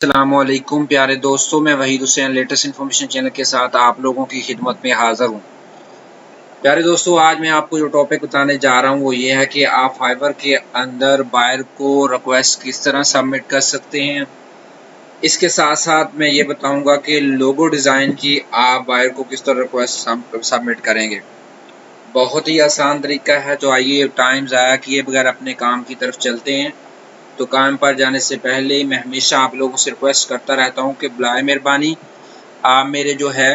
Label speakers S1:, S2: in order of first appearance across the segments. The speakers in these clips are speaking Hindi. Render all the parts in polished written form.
S1: अस्सलामुअलैकुम प्यारे दोस्तों, मैं Waheed Hussain latest information channel के साथ आप लोगों की खिदमत में हाज़िर हूँ। प्यारे दोस्तों, आज मैं आपको जो टॉपिक बताने जा रहा हूँ वो ये है कि आप फाइवर के अंदर बायर को रिक्वेस्ट किस तरह सबमिट कर सकते हैं। इसके साथ साथ मैं ये बताऊँगा कि लोगो डिज़ाइन की आप बायर को किस तरह रिक्वेस्ट सबमिट करेंगे। बहुत ही आसान तरीका है, तो आइए टाइम ज़ाया किए बगैर अपने काम की तरफ चलते हैं। तो काम पर जाने से पहले मैं हमेशा आप लोगों से रिक्वेस्ट करता रहता हूं कि बलाए मेहरबानी आप मेरे जो है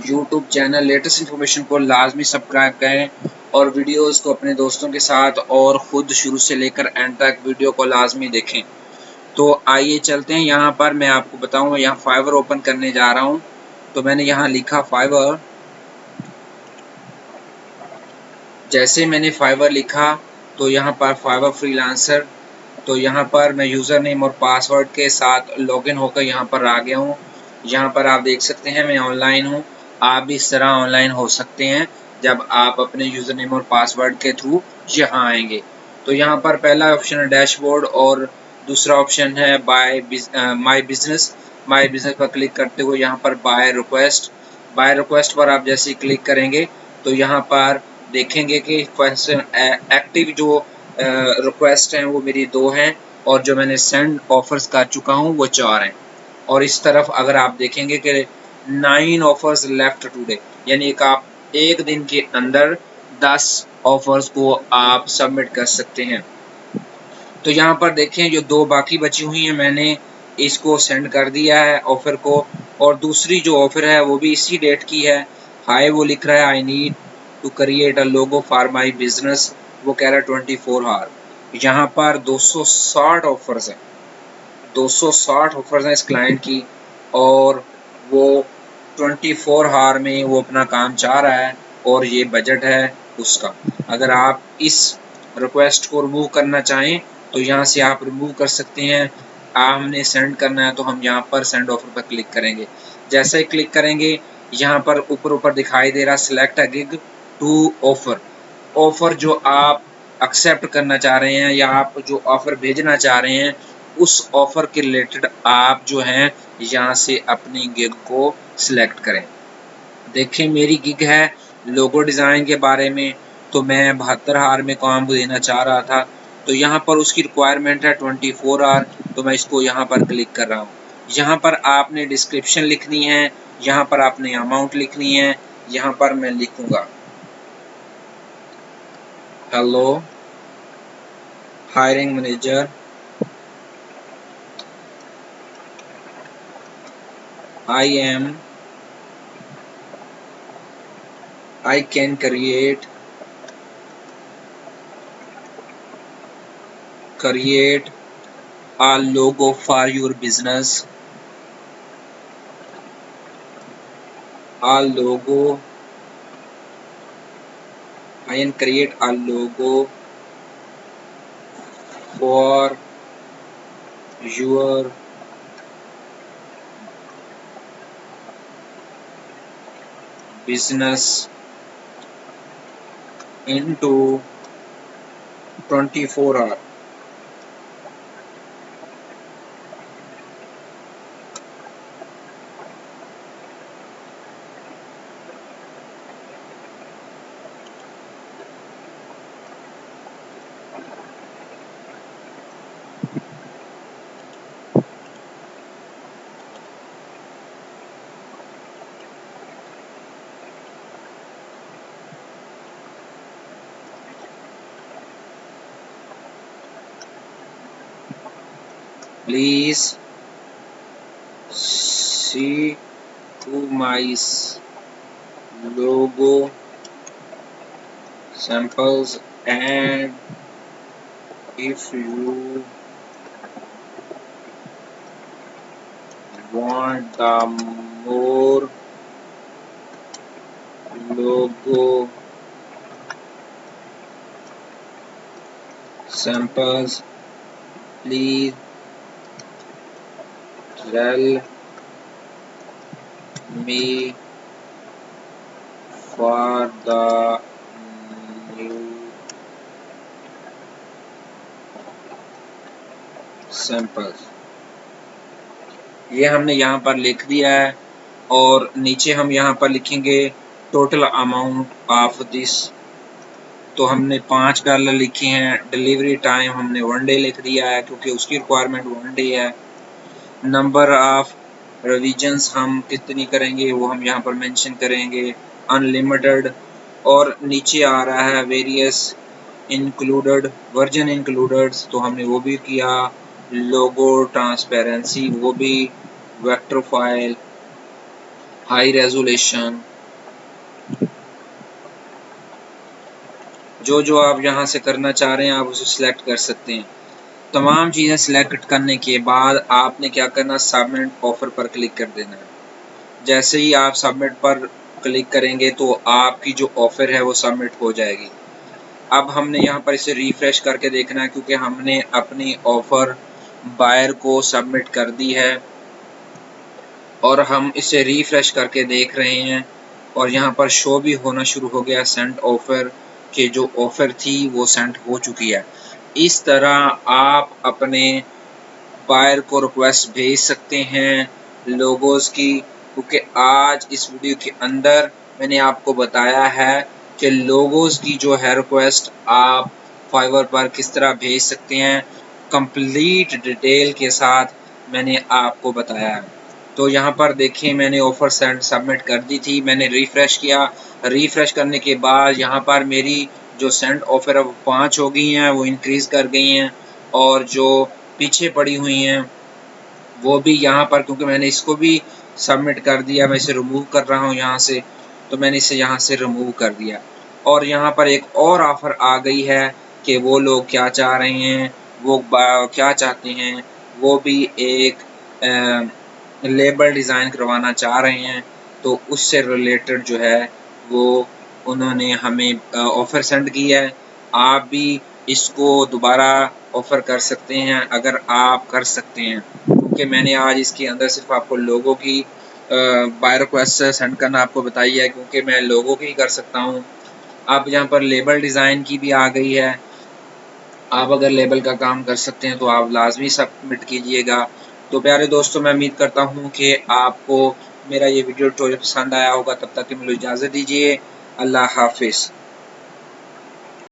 S1: यूट्यूब चैनल लेटेस्ट इन्फॉर्मेशन को लाजमी सब्सक्राइब करें और वीडियोस को अपने दोस्तों के साथ और ख़ुद शुरू से लेकर एंड तक वीडियो को लाजमी देखें। तो आइए चलते हैं। यहाँ पर मैं आपको बताऊँ, यहाँ फाइवर ओपन करने जा रहा हूँ। तो मैंने यहाँ लिखा फाइवर। जैसे मैंने फाइवर लिखा तो यहाँ पर फाइवर फ्रीलांसर, तो यहाँ पर मैं यूज़र नेम और पासवर्ड के साथ लॉगिन होकर यहाँ पर आ गया हूँ। यहाँ पर आप देख सकते हैं मैं ऑनलाइन हूँ। आप भी इस तरह ऑनलाइन हो सकते हैं जब आप अपने यूज़र नेम और पासवर्ड के थ्रू यहाँ आएंगे। तो यहाँ पर पहला ऑप्शन है डैशबोर्ड और दूसरा ऑप्शन है माई बिजनेस। माई बिजनेस पर क्लिक करते हुए यहाँ पर बाय रिक्वेस्ट पर आप जैसे ही क्लिक करेंगे तो यहाँ पर देखेंगे कि एक्टिव जो रिक्वेस्ट हैं वो मेरी 2 हैं और जो मैंने सेंड ऑफर्स कर चुका हूँ वो 4 हैं। और इस तरफ अगर आप देखेंगे कि 9 ऑफर्स लेफ्ट टुडे, यानी कि आप एक दिन के अंदर 10 ऑफर्स को आप सबमिट कर सकते हैं। तो यहाँ पर देखें जो 2 बाकी बची हुई हैं मैंने इसको सेंड कर दिया है ऑफर को, और दूसरी जो ऑफर है वो भी इसी डेट की है। हाय वो लिख रहा है I need to create a logo for my business, वो कह रहा है 24 आवर। यहाँ पर 260 ऑफर्स हैं, 260 ऑफर्स हैं इस क्लाइंट की, और वो 24 आवर में वो अपना काम चाह रहा है और ये बजट है उसका। अगर आप इस रिक्वेस्ट को रिमूव करना चाहें तो यहाँ से आप रिमूव कर सकते हैं। हमने सेंड करना है तो हम यहाँ पर सेंड ऑफर पर क्लिक करेंगे। जैसे ही क्लिक करेंगे यहाँ पर ऊपर दिखाई दे रहा select a gig to offer. Offer जो आप एक्सेप्ट करना चाह रहे हैं या आप जो ऑफर भेजना चाह रहे हैं उस ऑफर के रिलेटेड आप जो हैं यहाँ से अपनी गिग को सिलेक्ट करें। देखें मेरी गिग है लोगो डिज़ाइन के बारे में, तो मैं 72 आवर में काम देना चाह रहा था। तो यहाँ पर उसकी रिक्वायरमेंट है 24 आवर, तो मैं इसको यहाँ पर क्लिक कर रहा हूँ। यहाँ पर आपने डिस्क्रिप्शन लिखनी है, यहाँ पर आपने अमाउंट लिखनी है। यहाँ पर मैं लिखूँगा hello hiring manager, I can create a logo for your business, I can create a logo for your business into 24 hours. Please see to my logo samples, and if you want the more logo samples, please tell me for the new samples. ये हमने यहाँ पर लिख दिया है और नीचे हम यहाँ पर लिखेंगे टोटल अमाउंट ऑफ दिस। तो हमने 5 डॉलर लिखे हैं। डिलीवरी टाइम हमने 1 डे लिख दिया है क्योंकि उसकी रिक्वायरमेंट 1 डे है। नंबर ऑफ रिवीजन्स हम कितनी करेंगे वो हम यहाँ पर मेंशन करेंगे, अनलिमिटेड। और नीचे आ रहा है वेरियस इंक्लूडेड, वर्जन इंक्लूडेड, तो हमने वो भी किया। लोगो ट्रांसपेरेंसी वो भी, वेक्टर फाइल, हाई रेजोल्यूशन, जो आप यहाँ से करना चाह रहे हैं आप उसे सिलेक्ट कर सकते हैं। तमाम चीज़ें सिलेक्ट करने के बाद आपने क्या करना, सबमिट ऑफर पर क्लिक कर देना है। जैसे ही आप सबमिट पर क्लिक करेंगे तो आपकी जो ऑफर है वो सबमिट हो जाएगी। अब हमने यहाँ पर इसे रिफ्रेश करके देखना है क्योंकि हमने अपनी ऑफर बायर को सबमिट कर दी है और हम इसे रिफ्रेश करके देख रहे हैं और यहाँ पर शो भी होना शुरू हो गया सेंड ऑफर के जो ऑफर थी वो सेंड हो चुकी है। इस तरह आप अपने बायर को रिक्वेस्ट भेज सकते हैं लोगोस की, क्योंकि आज इस वीडियो के अंदर मैंने आपको बताया है कि लोगोस की जो है रिक्वेस्ट आप फाइवर पर किस तरह भेज सकते हैं, कंप्लीट डिटेल के साथ मैंने आपको बताया है। तो यहाँ पर देखें मैंने ऑफर सेंड सबमिट कर दी थी, मैंने रिफ्रेश किया। रिफ्रेश करने के बाद यहाँ पर मेरी जो सेंड ऑफर है वो 5 हो गई हैं, वो इंक्रीज़ कर गई हैं। और जो पीछे पड़ी हुई हैं वो भी यहाँ पर, क्योंकि मैंने इसको भी सबमिट कर दिया, मैं इसे रिमूव कर रहा हूँ यहाँ से, तो मैंने इसे यहाँ से रिमूव कर दिया। और यहाँ पर एक और ऑफ़र आ गई है कि वो लोग क्या चाह रहे हैं, वो क्या चाहते हैं, वो भी एक लेबल डिज़ाइन करवाना चाह रहे हैं। तो उससे रिलेटेड जो है वो उन्होंने हमें ऑफ़र सेंड किया है। आप भी इसको दोबारा ऑफ़र कर सकते हैं अगर आप कर सकते हैं, क्योंकि मैंने आज इसके अंदर सिर्फ आपको लोगों की बाय रिक्वेस्ट सेंड करना आपको बताई है, क्योंकि मैं लोगों की कर सकता हूँ। अब यहाँ पर लेबल डिज़ाइन की भी आ गई है। आप अगर लेबल का काम कर सकते हैं तो आप लाजमी सबमिट कीजिएगा। तो प्यारे दोस्तों, मैं उम्मीद करता हूँ कि आपको मेरा ये वीडियो पसंद आया होगा। तब तक के लिए मुझे इजाज़त दीजिए। अल्लाह हाफिज़।